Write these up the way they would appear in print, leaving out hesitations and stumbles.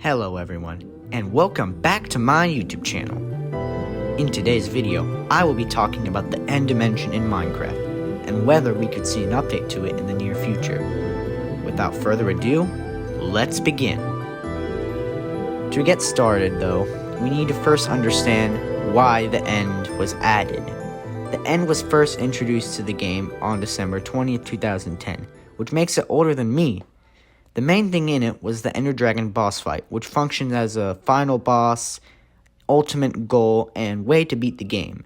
Hello everyone, and welcome back to my YouTube channel. In today's video, I will be talking about the end dimension in Minecraft, and whether we could see an update to it in the near future. Without further ado, let's begin. To get started though, we need to first understand why the end was added. The end was first introduced to the game on December 20th, 2010, which makes it older than me. The main thing in it was the Ender Dragon boss fight, which functions as a final boss, ultimate goal, and way to beat the game.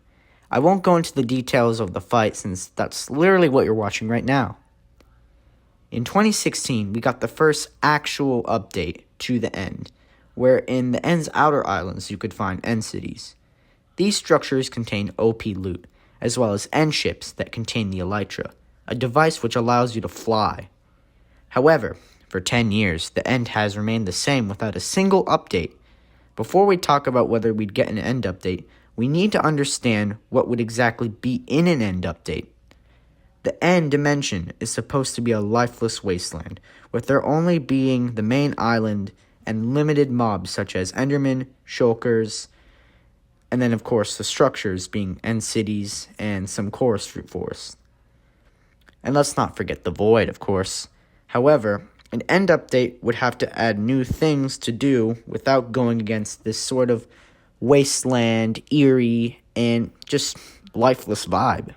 I won't go into the details of the fight since that's literally what you're watching right now. In 2016, we got the first actual update to the end, where in the end's outer islands you could find end cities. These structures contain OP loot, as well as end ships that contain the Elytra, a device which allows you to fly. However, for 10 years, the end has remained the same without a single update. Before we talk about whether we'd get an end update, we need to understand what would exactly be in an end update. The end dimension is supposed to be a lifeless wasteland, with there only being the main island and limited mobs such as Endermen, Shulkers, and then of course the structures being end cities and some chorus fruit forests. And let's not forget the void, of course. However, an end update would have to add new things to do without going against this sort of wasteland, eerie, and just lifeless vibe.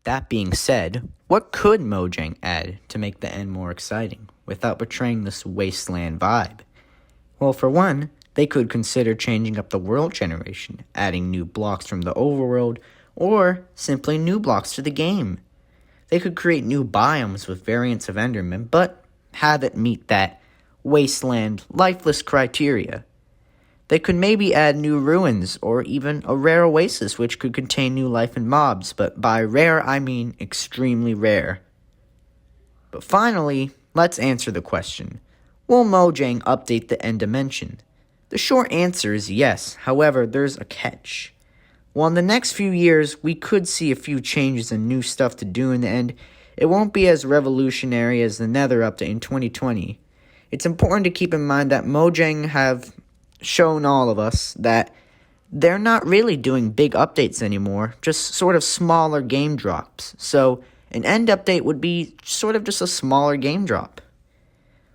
That being said, what could Mojang add to make the end more exciting without betraying this wasteland vibe? Well, for one, they could consider changing up the world generation, adding new blocks from the overworld, or simply new blocks to the game. They could create new biomes with variants of Enderman, but have it meet that wasteland, lifeless criteria. They could maybe add new ruins, or even a rare oasis which could contain new life and mobs, but by rare I mean extremely rare. But finally, let's answer the question, will Mojang update the end dimension? The short answer is yes, however there's a catch. While in the next few years, we could see a few changes and new stuff to do in the end, it won't be as revolutionary as the Nether update in 2020. It's important to keep in mind that Mojang have shown all of us that they're not really doing big updates anymore, just sort of smaller game drops. So, an end update would be sort of just a smaller game drop.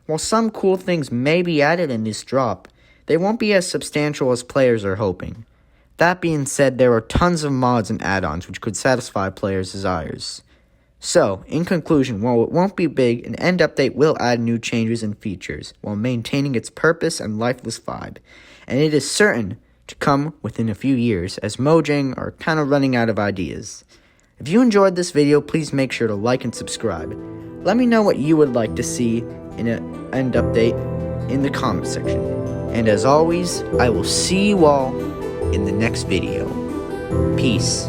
While some cool things may be added in this drop, they won't be as substantial as players are hoping. That being said, there are tons of mods and add-ons which could satisfy players' desires. So, in conclusion, while it won't be big, an end update will add new changes and features, while maintaining its purpose and lifeless vibe. And it is certain to come within a few years, as Mojang are kind of running out of ideas. If you enjoyed this video, please make sure to like and subscribe. Let me know what you would like to see in an end update in the comment section. And as always, I will see you all in the next video. Peace.